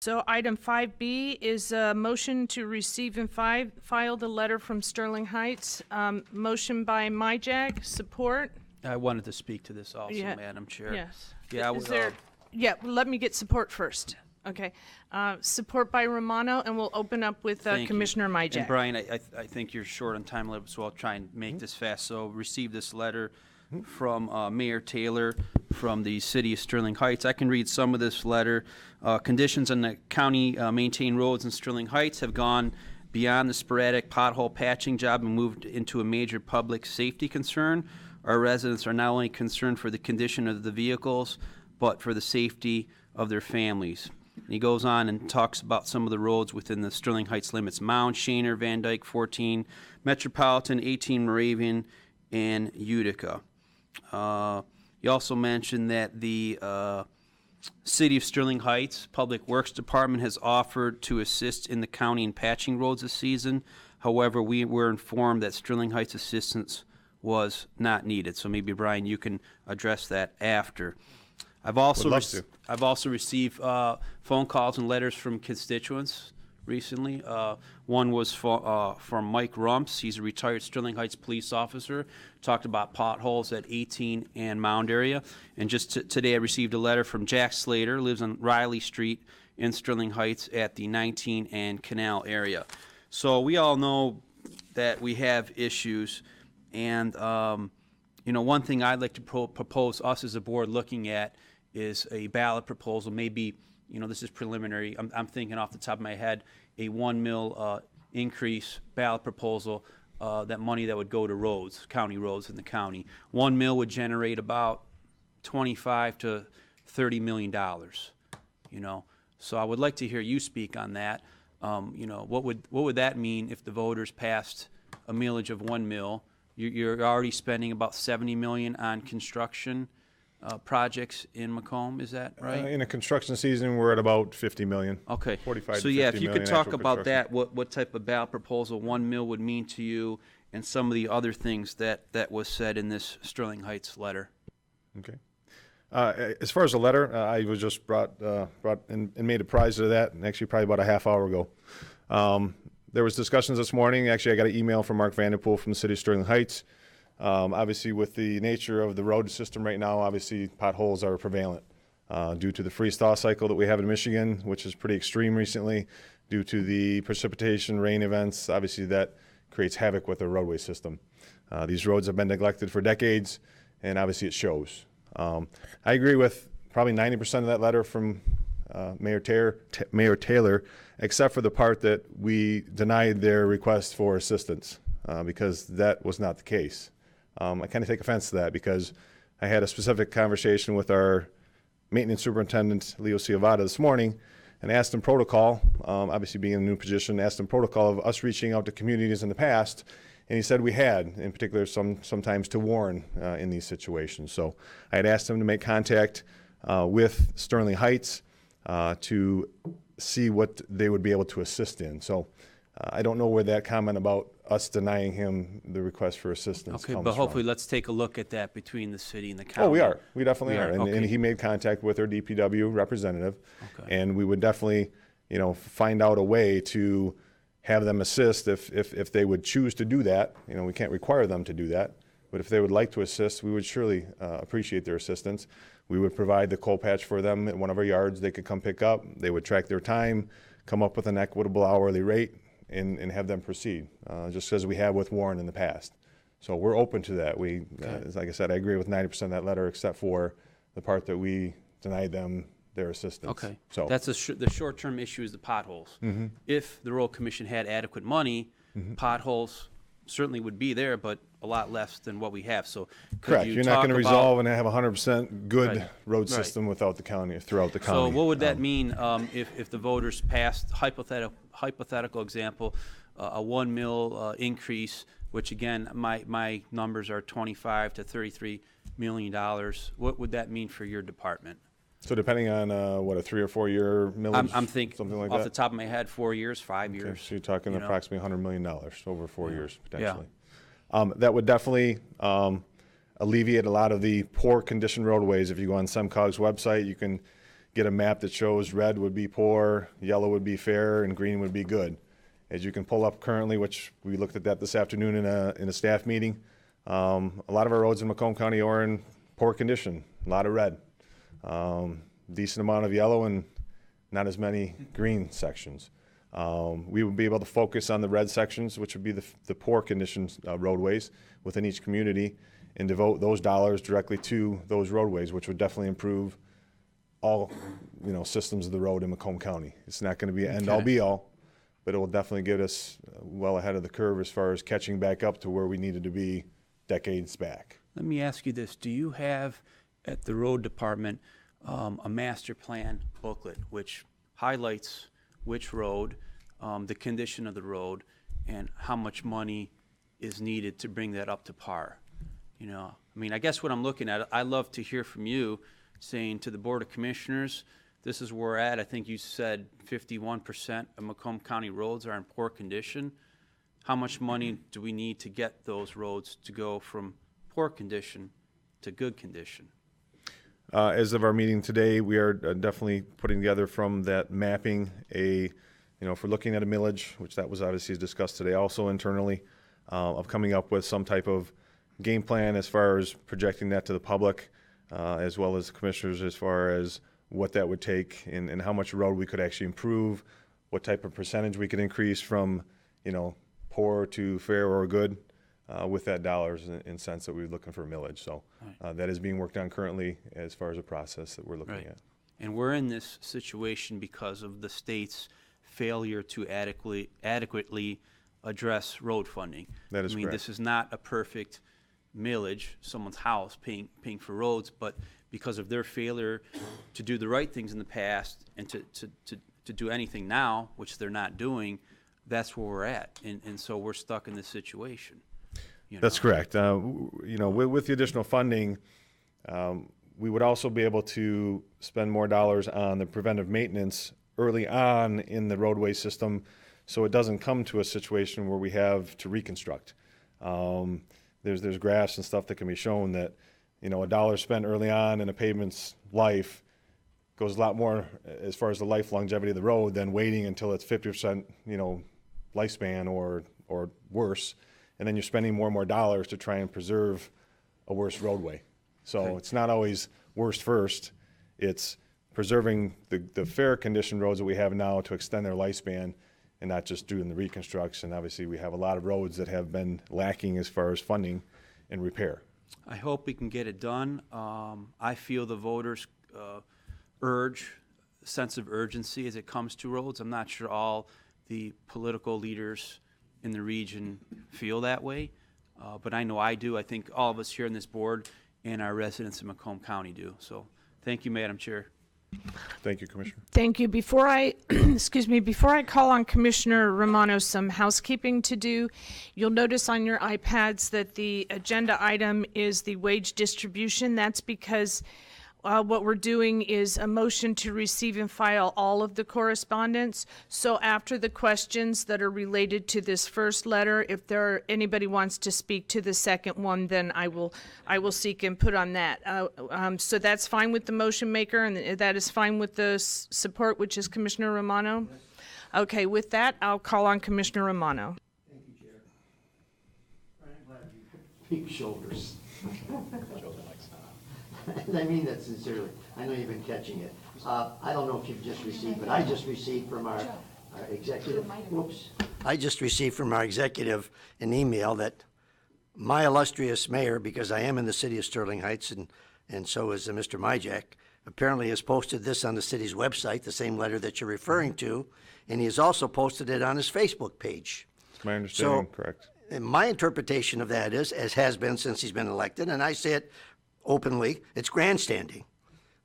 So item 5B is a motion to receive and file the letter from Sterling Heights. Motion by Myjack, support. I wanted to speak to this also, Yeah. Madam Chair. Yes. Yeah, Is there, let me get support first. Okay. Support by Romano, and we'll open up with thank you. Commissioner Myjack. And Brian, I think you're short on time limit, so I'll try and make this fast. So receive this letter from Mayor Taylor from the city of Sterling Heights. I can read some of this letter. Conditions on the county maintained roads in Sterling Heights have gone beyond the sporadic pothole patching job and moved into a major public safety concern. Our residents are not only concerned for the condition of the vehicles, but for the safety of their families. And he goes on and talks about some of the roads within the Sterling Heights limits: Mound, Shaner, Van Dyke, 14, Metropolitan, 18, Moravian, and Utica. He also mentioned that the City of Sterling Heights Public Works Department has offered to assist in the county in patching roads this season. However, we were informed that Sterling Heights assistance was not needed. So maybe, Brian, you can address that after. I've also received phone calls and letters from constituents recently. One was from Mike Rumps. He's a retired Sterling Heights police officer. Talked about potholes at 18 and Mound area. And just today I received a letter from Jack Slater, lives on Riley Street in Sterling Heights at the 19 and Canal area. So we all know that we have issues. And, one thing I'd like to propose us as a board looking at is a ballot proposal. Maybe, this is preliminary. I'm thinking off the top of my head, a 1 mil increase ballot proposal, that money that would go to roads, county roads in the county. 1 mil would generate about $25 to $30 million, So I would like to hear you speak on that. What would that mean if the voters passed a millage of 1 mil? You're already spending about $70 million on construction projects in Macomb, is that right? In a construction season, we're at about $50 million. Okay. 45 so to yeah, 50 if you million could talk actual about that, construction. what type of ballot proposal 1 mil would mean to you, and some of the other things that was said in this Sterling Heights letter. Okay. As far as the letter, I was just brought and made a prize of that, and actually probably about a half hour ago. There was discussions this morning. Actually, I got an email from Mark Vanderpool from the city of Sterling Heights. Obviously, with the nature of the road system right now, obviously potholes are prevalent due to the freeze-thaw cycle that we have in Michigan, which is pretty extreme recently, due to the precipitation, rain events. Obviously, that creates havoc with the roadway system. These roads have been neglected for decades, and obviously it shows. I agree with probably 90% of that letter from Mayor Taylor, except for the part that we denied their request for assistance, because that was not the case. I kind of take offense to that, because I had a specific conversation with our maintenance superintendent, Leo Ciavata, this morning, and asked him protocol, obviously being in a new position, asked him protocol of us reaching out to communities in the past, and he said we had, in particular sometimes to warn in these situations. So I had asked him to make contact with Sterling Heights to see what they would be able to assist in. So I don't know where that comment about us denying him the request for assistance comes but hopefully from. let's take a look at that between the city and the county. Oh, we are. We definitely are. And, Okay. and he made contact with our DPW representative, Okay. and we would definitely, find out a way to have them assist if they would choose to do that. We can't require them to do that, but if they would like to assist, we would surely appreciate their assistance. We would provide the coal patch for them at one of our yards. They could come pick up. They would track their time, come up with an equitable hourly rate, and have them proceed, just as we have with Warren in the past. So we're open to that. Like I said, I agree with 90% of that letter, except for the part that we denied them their assistance. Okay. So That's the short-term issue is the potholes. Mm-hmm. If the road commission had adequate money, potholes certainly would be there, but a lot less than what we have. So could correct. you You're not talk going to about- resolve and have 100% good Right. road Right. system without the county, throughout the So county. what would that mean if the voters passed, hypothetical example, a 1 mil increase, which again, my numbers are $25 to $33 million. What would that mean for your department? So depending on a 3 or 4 year millage, I'm thinking something like off that. the top of my head, 4 years, 5 Okay, years. so you're talking you know? approximately $100 million over 4 years potentially. Yeah. That would definitely alleviate a lot of the poor condition roadways. If you go on SEMCOG's website, you can get a map that shows red would be poor, yellow would be fair, and green would be good. As you can pull up currently, which we looked at that this afternoon in a staff meeting, a lot of our roads in Macomb County are in poor condition, a lot of red. Decent amount of yellow and not as many green sections. We would be able to focus on the red sections, which would be the poor conditions roadways within each community, and devote those dollars directly to those roadways, which would definitely improve all systems of the road in Macomb County. It's not going to be an end all be all, but it will definitely get us well ahead of the curve as far as catching back up to where we needed to be decades back. Let me ask you this. Do you have at the road department a master plan booklet which highlights which road, the condition of the road, and how much money is needed to bring that up to par? I guess what I'm looking at, I love to hear from you saying to the Board of Commissioners, this is where we're at. I think you said 51% of Macomb County roads are in poor condition. How much money do we need to get those roads to go from poor condition to good condition? As of our meeting today, we are definitely putting together from that mapping if we're looking at a millage, which that was obviously discussed today also internally, of coming up with some type of game plan as far as projecting that to the public, as well as the commissioners as far as what that would take and how much road we could actually improve, what type of percentage we could increase from, poor to fair or good, with that dollars and cents that we're looking for a millage. So that is being worked on currently as far as a process that we're looking at. And we're in this situation because of the state's failure to adequately address road funding. That is correct. This is not a perfect millage, someone's house paying for roads, but because of their failure to do the right things in the past and to do anything now, which they're not doing, that's where we're at. And so we're stuck in this situation. That's correct. With the additional funding, we would also be able to spend more dollars on the preventive maintenance early on in the roadway system, so it doesn't come to a situation where we have to reconstruct. There's graphs and stuff that can be shown that a dollar spent early on in a pavement's life goes a lot more as far as the life longevity of the road than waiting until it's 50% lifespan or worse, and then you're spending more and more dollars to try and preserve a worse roadway. So it's not always worst first. It's preserving the fair condition roads that we have now to extend their lifespan and not just doing the reconstruction. Obviously, we have a lot of roads that have been lacking as far as funding and repair. I hope we can get it done. I feel the voters' sense of urgency as it comes to roads. I'm not sure all the political leaders in the region feel that way, but I know I do. I think all of us here on this board and our residents in Macomb County do. So thank you, Madam Chair. Thank you, Commissioner. Thank you. Before I, before I call on Commissioner Romano, some housekeeping to do. You'll notice on your iPads that the agenda item is the wage distribution. That's because what we're doing is a motion to receive and file all of the correspondence. So after the questions that are related to this first letter, if anybody wants to speak to the second one, then I will seek input on that. So that's fine with the motion maker, and that is fine with the support, which is Commissioner Romano? Yes. Okay, with that, I'll call on Commissioner Romano. Thank you, Chair. I'm glad you have big shoulders. And I mean that sincerely. I know you've been catching it. I don't know if you've just received, but I just received from our executive, whoops. I just received from our executive an email that my illustrious mayor, because I am in the city of Sterling Heights, and so is Mr. Myjack, apparently has posted this on the city's website, the same letter that you're referring to, and he has also posted it on his Facebook page. That's my understanding, correct. And my interpretation of that is, as has been since he's been elected, and I say it openly, it's grandstanding.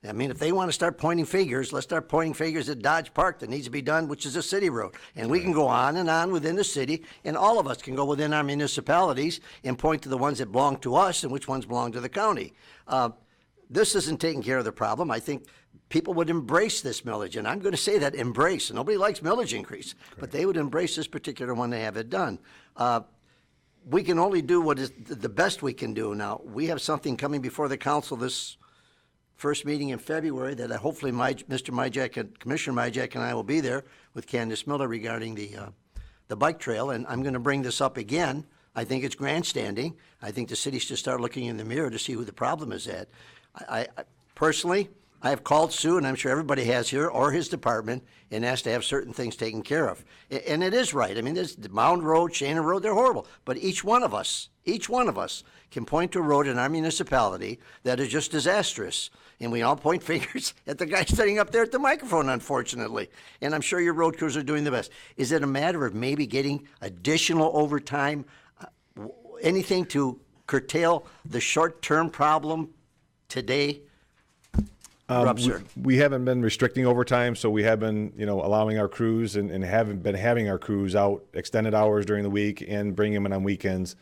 I mean, if they want to start pointing fingers, let's start pointing fingers at Dodge Park that needs to be done, which is a city road. And we can go on and on within the city, and all of us can go within our municipalities and point to the ones that belong to us and which ones belong to the county. This isn't taking care of the problem. I think people would embrace this millage, and I'm going to say that, embrace. Nobody likes millage increase, but they would embrace this particular one to have it done. We can only do what is the best we can do. Now, we have something coming before the council this first meeting in February that hopefully Mr. Myjack and Commissioner Myjack and I will be there with Candace Miller regarding the bike trail, and I'm going to bring this up again. I think it's grandstanding. I think the city should start looking in the mirror to see who the problem is at. I personally, I have called Sue, and I'm sure everybody has here, or his department, and asked to have certain things taken care of. And it is right. I mean, there's the Mound Road, Shannon Road, they're horrible. But each one of us can point to a road in our municipality that is just disastrous. And we all point fingers at the guy sitting up there at the microphone, unfortunately. And I'm sure your road crews are doing the best. Is it a matter of maybe getting additional overtime, anything to curtail the short-term problem today? We haven't been restricting overtime, so we have been, allowing our crews and haven't been having our crews out extended hours during the week and bringing them in on weekends.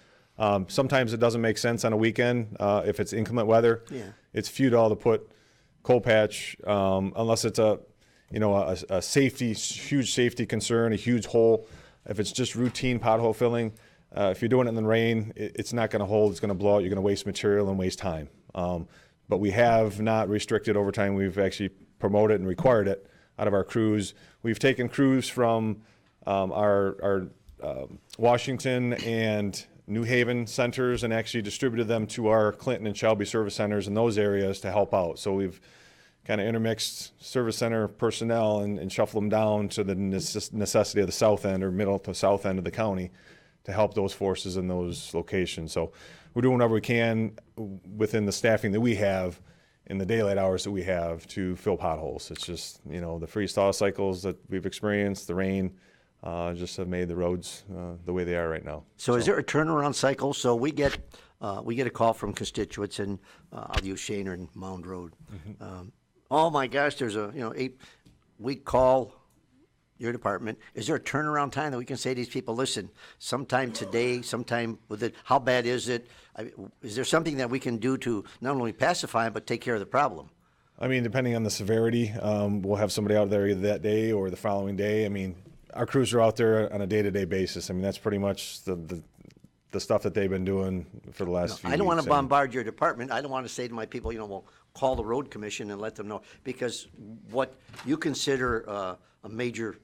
Sometimes it doesn't make sense on a weekend if it's inclement weather. Yeah. It's futile to put coal patch unless it's a safety, huge safety concern, a huge hole. If it's just routine pothole filling, if you're doing it in the rain, it's not going to hold. It's going to blow out. You're going to waste material and waste time. But we have not restricted overtime. We've actually promoted and required it out of our crews. We've taken crews from our Washington and New Haven centers and actually distributed them to our Clinton and Shelby service centers in those areas to help out. So we've kind of intermixed service center personnel and shuffled them down to the necessity of the south end or middle to south end of the county to help those forces in those locations. So we're doing whatever we can within the staffing that we have in the daylight hours that we have to fill potholes. It's just, the freeze-thaw cycles that we've experienced, the rain, just have made the roads the way they are right now. So is there a turnaround cycle? So we get a call from constituents, and I'll use Shaner and Mound Road. Mm-hmm. Oh my gosh, there's a 8-week call your department. Is there a turnaround time that we can say to these people, listen, sometime today, sometime with it, how bad is it? Is there something that we can do to not only pacify them, but take care of the problem? I mean, depending on the severity, we'll have somebody out there either that day or the following day. I mean, our crews are out there on a day-to-day basis. I mean, that's pretty much the stuff that they've been doing for the last few weeks. I don't want to bombard your department. I don't want to say to my people, well, call the road commission and let them know. Because what you consider a major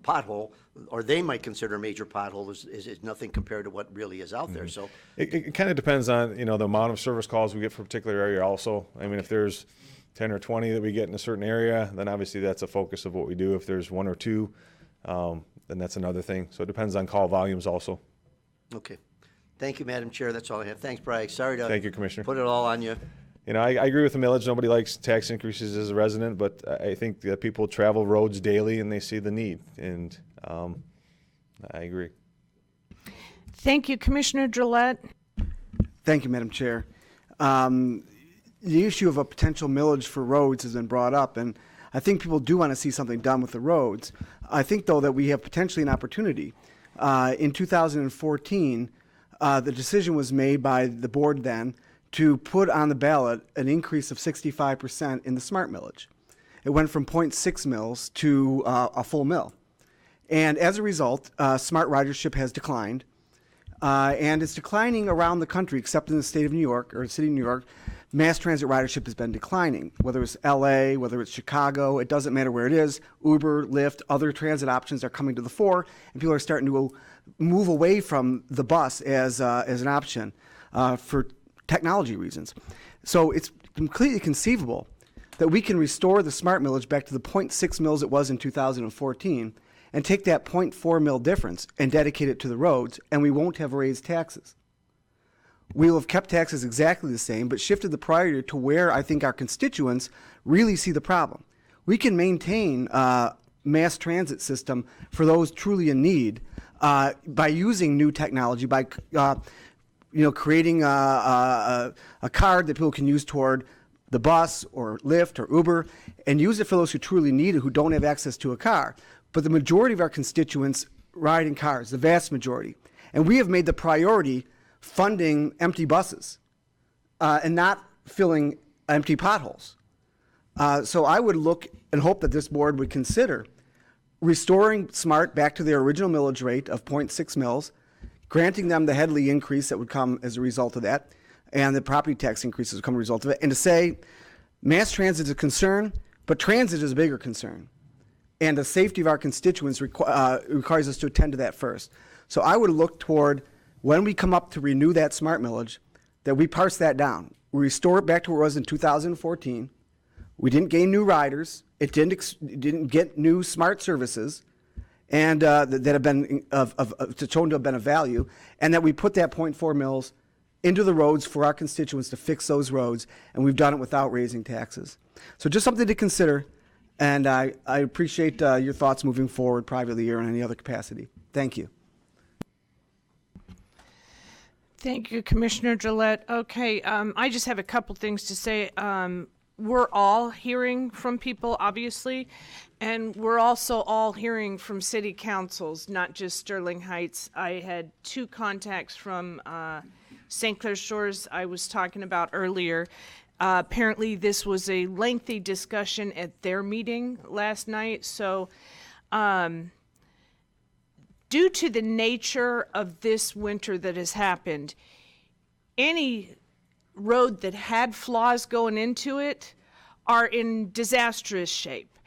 pothole, or they might consider a major pothole, is nothing compared to what really is out there. So it kind of depends on the amount of service calls we get for a particular area. Also, I mean, if there's 10 or 20 that we get in a certain area, then obviously that's a focus of what we do. If there's 1 or 2, then that's another thing. So it depends on call volumes also. Okay, thank you, Madam Chair. That's all I have. Thanks, Brian. Sorry to Thank you, Commissioner. put it all on you. I agree with the millage. Nobody likes tax increases as a resident, but I think that people travel roads daily and they see the need, and I agree. Thank you, Commissioner Gillette. Thank you, Madam Chair. The issue of a potential millage for roads has been brought up, and I think people do want to see something done with the roads. I think, though, that we have potentially an opportunity. In 2014, the decision was made by the board then to put on the ballot an increase of 65% in the smart millage. It went from 0.6 mils to a full mill. And as a result, smart ridership has declined. And it's declining around the country, except in the state of New York, or the city of New York. Mass transit ridership has been declining, whether it's LA, whether it's Chicago, it doesn't matter where it is. Uber, Lyft, other transit options are coming to the fore, and people are starting to move away from the bus as an option for technology reasons. So it's completely conceivable that we can restore the smart millage back to the 0.6 mils it was in 2014 and take that 0.4 mil difference and dedicate it to the roads, and we won't have raised taxes. We'll have kept taxes exactly the same, but shifted the priority to where I think our constituents really see the problem. We can maintain mass transit system for those truly in need by using new technology, by creating a card that people can use toward the bus or Lyft or Uber, and use it for those who truly need it, who don't have access to a car. But the majority of our constituents ride in cars, the vast majority. And we have made the priority funding empty buses and not filling empty potholes. So I would look and hope that this board would consider restoring SMART back to their original millage rate of 0.6 mils, granting them the Headley increase that would come as a result of that, and the property tax increases would come as a result of it, and to say Mass transit is a concern, but transit is a bigger concern. And the safety of our constituents requires us to attend to that first. So I would look toward, when we come up to renew that smart millage, that we parse that down. We restore it back to where it was in 2014. We didn't gain new riders. It didn't get new smart services, and that have been shown to have been of value, and that we put that 0.4 mils into the roads for our constituents to fix those roads, and we've done it without raising taxes. So just something to consider, and I appreciate your thoughts moving forward privately or in any other capacity. Thank you. Thank you, Commissioner Gillette. Okay, I just have a couple things to say. We're all hearing from people, obviously, and we're also all hearing from city councils, not just Sterling Heights. I had 2 contacts from St. Clair Shores I was talking about earlier. Apparently, this was a lengthy discussion at their meeting last night, so due to the nature of this winter that has happened, any road that had flaws going into it are in disastrous shape.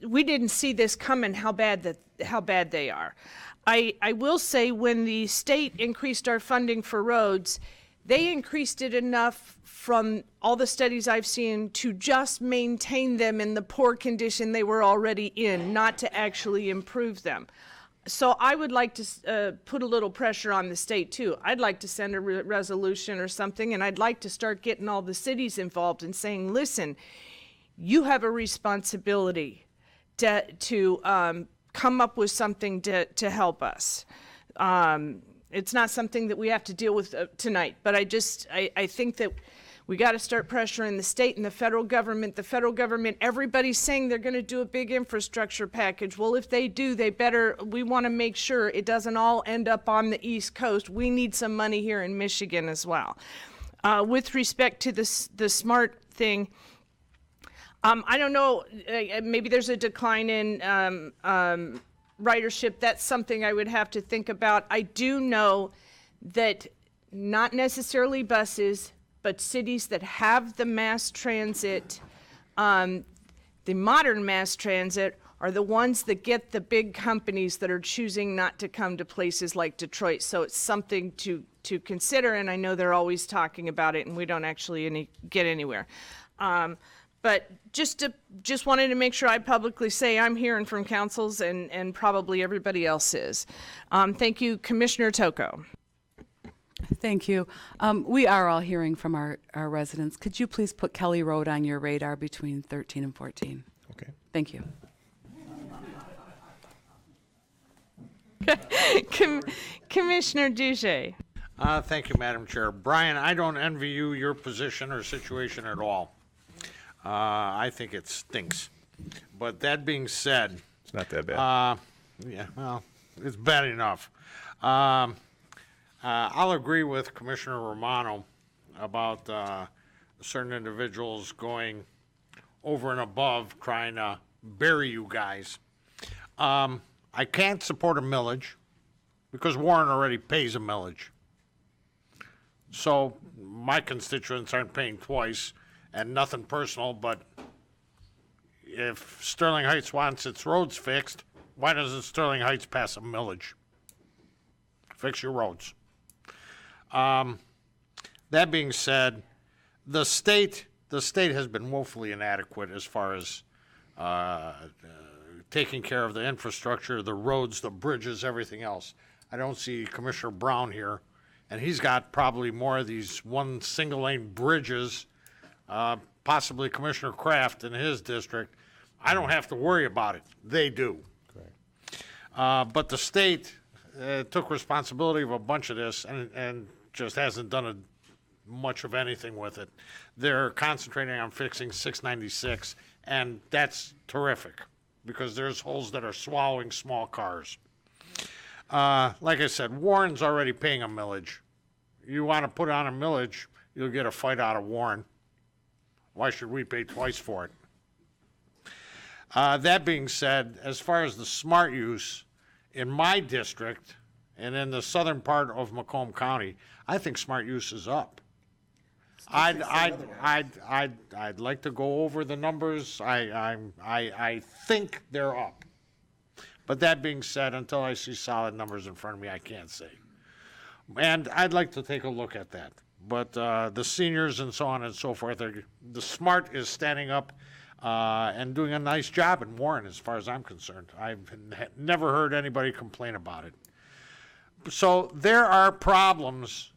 We didn't see this coming, how bad they are. I will say, when the state increased our funding for roads, they increased it enough from all the studies I've seen to just maintain them in the poor condition they were already in, not to actually improve them. So I would like to put a little pressure on the state too. I'd like to send a resolution or something, and I'd like to start getting all the cities involved and saying, listen, you have a responsibility to come up with something to help us. It's not something that we have to deal with tonight, but I think that we got to start pressuring the state and the federal government. The federal government, everybody's saying they're going to do a big infrastructure package. Well, if they do, we want to make sure it doesn't all end up on the East Coast. We need some money here in Michigan as well. With respect to the SMART thing, I don't know, maybe there's a decline in ridership. That's something I would have to think about. I do know that not necessarily buses, but cities that have the mass transit, the modern mass transit, are the ones that get the big companies that are choosing not to come to places like Detroit. So it's something to consider, and I know they're always talking about it, and we don't actually get anywhere. But just wanted to make sure I publicly say I'm hearing from councils, and probably everybody else is. Thank you, Commissioner Toko. Thank you. We are all hearing from our residents. Could you please put Kelly Road on your radar between 13 and 14? Okay. Thank you. Commissioner Duche. Thank you, Madam Chair. Brian, I don't envy you your position or situation at all. I think it stinks. But that being said, It's not that bad. yeah, well, it's bad enough. I'll agree with Commissioner Romano about certain individuals going over and above trying to bury you guys. I can't support a millage because Warren already pays a millage. So my constituents aren't paying twice, and nothing personal, but if Sterling Heights wants its roads fixed, why doesn't Sterling Heights pass a millage? Fix your roads. That being said, the state has been woefully inadequate as far as taking care of the infrastructure, the roads, the bridges, everything else. I don't see Commissioner Brown here, and he's got probably more of these one single lane bridges, possibly Commissioner Kraft in his district. I don't have to worry about it. They do. Correct. But the state took responsibility of a bunch of this and just hasn't done much of anything with it. They're concentrating on fixing 696, and that's terrific because there's holes that are swallowing small cars. Like I said, Warren's already paying a millage. You want to put on a millage, you'll get a fight out of Warren. Why should we pay twice for it? That being said, as far as the smart use, in my district and in the southern part of Macomb County, I think smart use is up. I'd like to go over the numbers. I think they're up. But that being said, until I see solid numbers in front of me, I can't say. And I'd like to take a look at that. But the seniors and so on and so forth, the SMART is standing up and doing a nice job in Warren, as far as I'm concerned. I've never heard anybody complain about it. So there are problems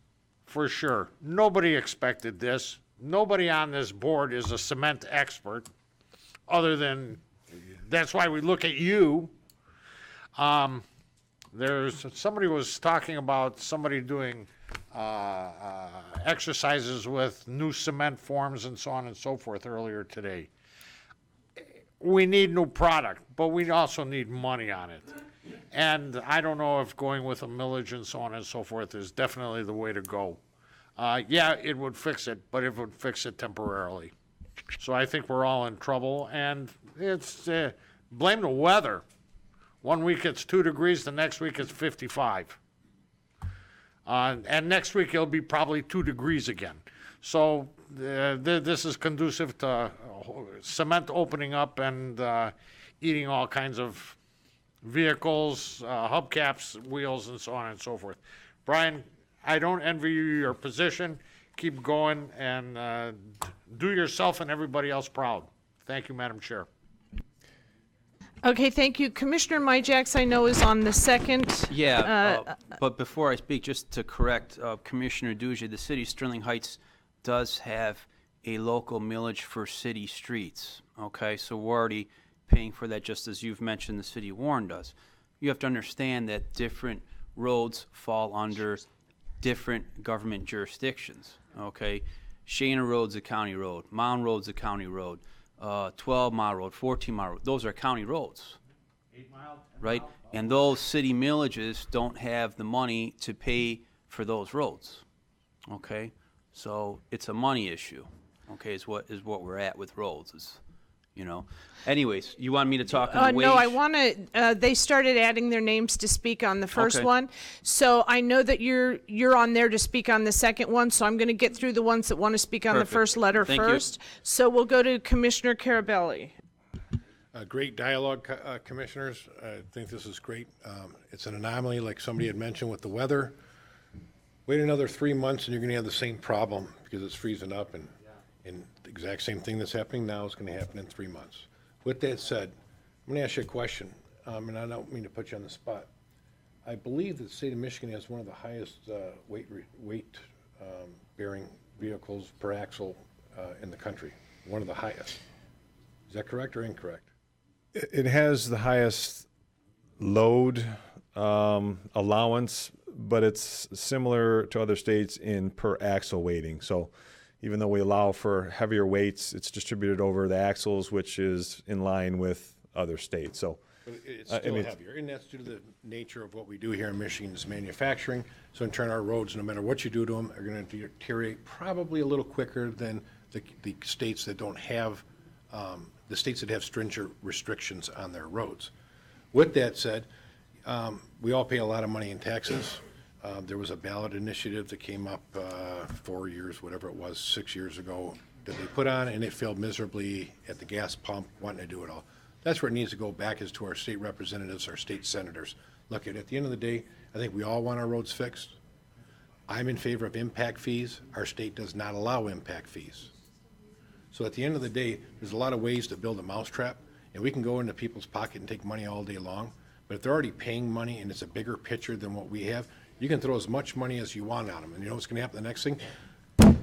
for sure. Nobody expected this. Nobody on this board is a cement expert, other than, that's why we look at you. Somebody was talking about somebody doing exercises with new cement forms and so on and so forth earlier today. We need new product, but we also need money on it. And I don't know if going with a millage and so on and so forth is definitely the way to go. Yeah, it would fix it, but it would fix it temporarily. So I think we're all in trouble, and it's blame the weather. 1 week it's 2 degrees, the next week it's 55. And next week it'll be probably 2 degrees again. So this is conducive to cement opening up and eating all kinds of vehicles, hubcaps, wheels, and so on and so forth. Brian, I don't envy you your position. Keep going and do yourself and everybody else proud. Thank you, Madam Chair. Okay, thank you. Commissioner Myjacks, I know, is on the second. Yeah, but before I speak, just to correct Commissioner Duja, the city of Sterling Heights does have a local millage for city streets, okay? So we're already paying for that, just as you've mentioned the city of Warren does. You have to understand that different roads fall under different government jurisdictions, okay? Shana Road's a county road, Mound Road's a county road, 12 Mile Road, 14 Mile Road, those are county roads. 8 Mile, right? And those city millages don't have the money to pay for those roads, okay? So it's a money issue, okay, is what we're at with roads, is, you know. Anyways, you want me to talk on the wage? No, I want to, they started adding their names to speak on the first Okay. one. So I know that you're on there to speak on the second one, so I'm going to get through the ones that want to speak on Perfect. the first letter Thank you. first. So we'll go to Commissioner Carabelli. Great dialogue, commissioners. I think this is great. It's an anomaly, like somebody had mentioned with the weather. Wait another 3 months and you're going to have the same problem because it's freezing up, and the exact same thing that's happening now is going to happen in 3 months. With that said, I'm going to ask you a question, and I don't mean to put you on the spot. I believe that the state of Michigan has one of the highest weight-bearing vehicles per axle in the country, one of the highest. Is that correct or incorrect? It has the highest load allowance, but it's similar to other states in per axle weighting. So even though we allow for heavier weights, it's distributed over the axles, which is in line with other states. So But it's still heavier, and that's due to the nature of what we do here in Michigan is manufacturing. So in turn, our roads, no matter what you do to them, are going to deteriorate probably a little quicker than the states that don't have, the states that have stringent restrictions on their roads. With that said, we all pay a lot of money in taxes. There was a ballot initiative that came up 4 years, whatever it was, 6 years ago, that they put on, and it failed miserably at the gas pump, wanting to do it all. That's where it needs to go back, is to our state representatives, our state senators. Look, at the end of the day, I think we all want our roads fixed. I'm in favor of impact fees. Our state does not allow impact fees. So at the end of the day, there's a lot of ways to build a mousetrap, and we can go into people's pocket and take money all day long. But if they're already paying money and it's a bigger picture than what we have, you can throw as much money as you want on them. And you know what's going to happen the next thing?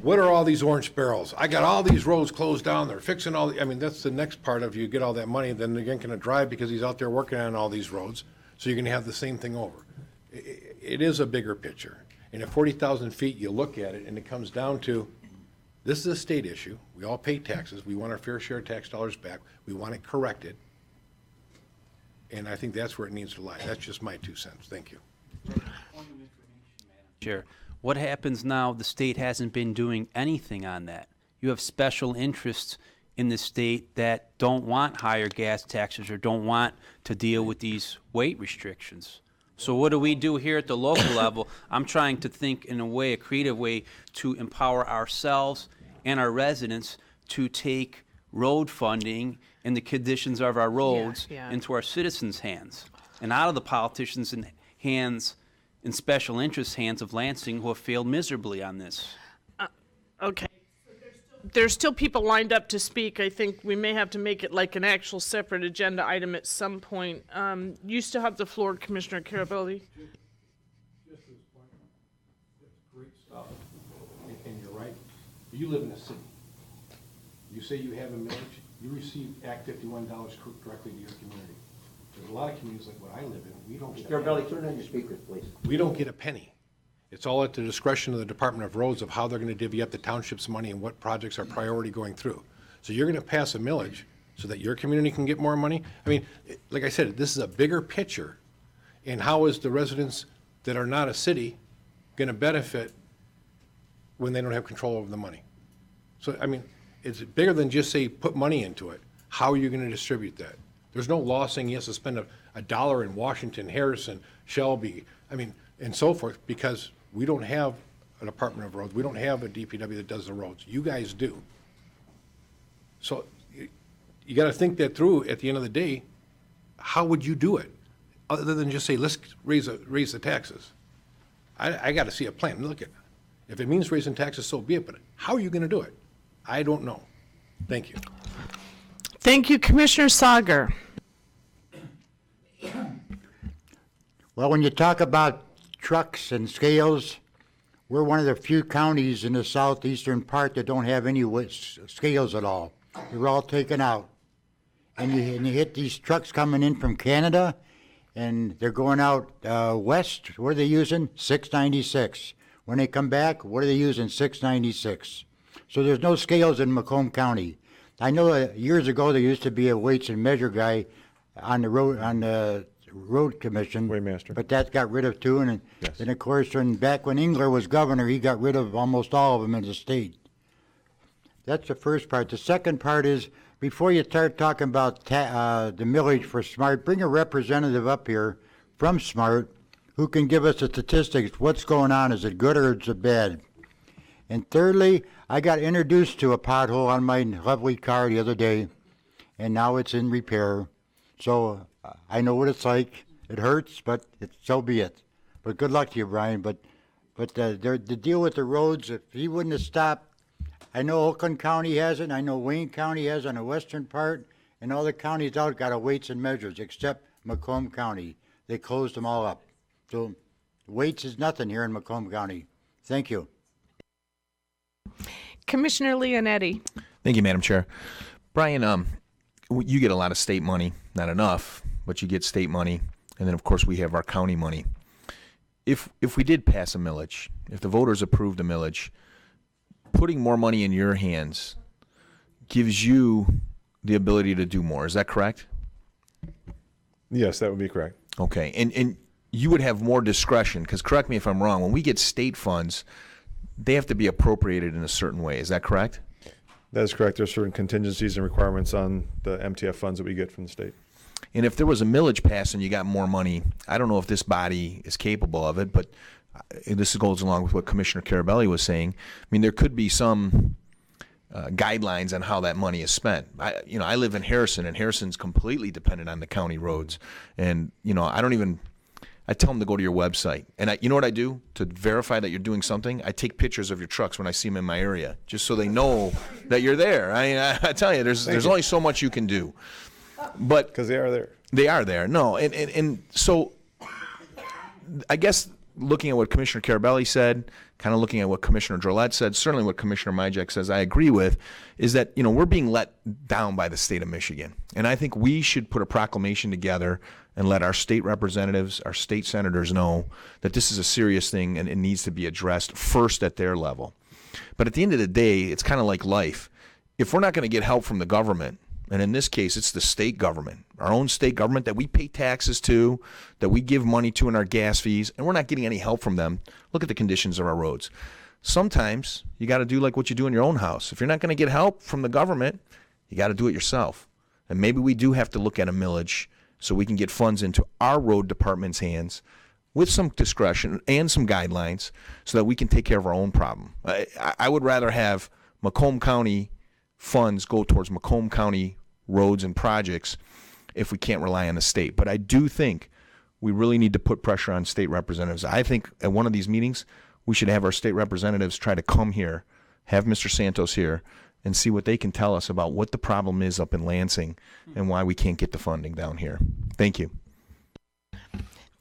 What are all these orange barrels? I got all these roads closed down. They're fixing all the, I mean, that's the next part of you get all that money. Then again, going to drive because he's out there working on all these roads. So you're going to have the same thing over. It is a bigger picture. And at 40,000 feet, you look at it and it comes down to, this is a state issue. We all pay taxes. We want our fair share of tax dollars back. We want it corrected. And I think that's where it needs to lie. That's just my 2 cents. Thank you. Chair, what happens now? The state hasn't been doing anything on that. You have special interests in the state that don't want higher gas taxes or don't want to deal with these weight restrictions. So what do we do here at the local level? I'm trying to think in a way, a creative way, to empower ourselves and our residents to take road funding and the conditions of our roads yeah. into our citizens' hands and out of the politicians' hands and special interest hands of Lansing who have failed miserably on this. Okay. There's still people lined up to speak. I think we may have to make it like an actual separate agenda item at some point. You still have the floor, Commissioner Carabelli. Just this point, that's great stuff, and you're right. You live in a city. You say you have a millage, you receive Act 51 dollars directly to your community. There's a lot of communities like what I live in, we don't get a penny. Carabelli, turn on your speakers, please. We don't get a penny. It's all at the discretion of the Department of Roads of how they're gonna divvy up the township's money and what projects are priority going through. So you're gonna pass a millage so that your community can get more money? I mean, like I said, this is a bigger picture. And how is the residents that are not a city gonna benefit when they don't have control over the money? So, I mean, it's bigger than just say, put money into it. How are you gonna distribute that? There's no law saying he has to spend a dollar in Washington, Harrison, Shelby, I mean, and so forth, because we don't have a Department of Roads. We don't have a DPW that does the roads. You guys do. So you got to think that through at the end of the day. How would you do it? Other than just say, let's raise the taxes. I got to see a plan. Look at, if it means raising taxes, so be it. But how are you going to do it? I don't know. Thank you. Thank you, Commissioner Sager. Well, when you talk about trucks and scales, we're one of the few counties in the southeastern part that don't have any scales at all. They're all taken out. And you hit these trucks coming in from Canada, and they're going out west. What are they using? 696. When they come back, what are they using? 696. So there's no scales in Macomb County. I know years ago there used to be a weights and measure guy on the road commission, Waymaster. but that got rid of too. And Yes. then of course, back when Engler was governor, he got rid of almost all of them in the state. That's the first part. The second part is, before you start talking about the millage for SMART, bring a representative up here from SMART who can give us the statistics. What's going on? Is it good or is it bad? And thirdly, I got introduced to a pothole on my lovely car the other day, and now it's in repair. So I know what it's like. It hurts, but so be it. But good luck to you, Brian. But the deal with the roads, if he wouldn't have stopped, I know Oakland County has it, I know Wayne County has it on the western part, and all the counties out got a weights and measures, except Macomb County. They closed them all up. So weights is nothing here in Macomb County. Thank you. Commissioner Leonetti. Thank you, Madam Chair. Brian, you get a lot of state money, not enough, but you get state money, and then of course we have our county money. If we did pass a millage, if the voters approved a millage, putting more money in your hands gives you the ability to do more. Is that correct? Yes, that would be correct. Okay, and you would have more discretion, because correct me if I'm wrong, when we get state funds, they have to be appropriated in a certain way. Is that correct? That is correct. There's certain contingencies and requirements on the MTF funds that we get from the state. And if there was a millage passed and you got more money, I don't know if this body is capable of it, but this goes along with what Commissioner Carabelli was saying. I mean, there could be some guidelines on how that money is spent. I live in Harrison, and Harrison's completely dependent on the county roads. And, I tell them to go to your website. And you know what I do to verify that you're doing something? I take pictures of your trucks when I see them in my area, just so they know that you're there. I tell you, there's only so much you can do. But Because they are there. they are there. No, and so I guess looking at what Commissioner Carabelli said, kind of looking at what Commissioner Drollet said, certainly what Commissioner Majek says, I agree with, is that, we're being let down by the state of Michigan. And I think we should put a proclamation together and let our state representatives, our state senators know that this is a serious thing and it needs to be addressed first at their level. But at the end of the day, it's kind of like life. If we're not going to get help from the government, and in this case, it's the state government, our own state government that we pay taxes to, that we give money to in our gas fees, and we're not getting any help from them. Look at the conditions of our roads. Sometimes you got to do like what you do in your own house. If you're not going to get help from the government, you got to do it yourself. And maybe we do have to look at a millage so we can get funds into our road department's hands with some discretion and some guidelines so that we can take care of our own problem. I would rather have Macomb County funds go towards Macomb County roads and projects if we can't rely on the state. But I do think we really need to put pressure on state representatives. I think at one of these meetings, we should have our state representatives try to come here, have Mr. Santos here, and see what they can tell us about what the problem is up in Lansing and why we can't get the funding down here. Thank you.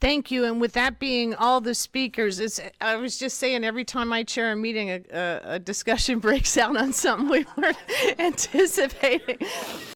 Thank you. And with that being all the speakers, I was just saying, every time I chair a meeting, a discussion breaks out on something we weren't anticipating.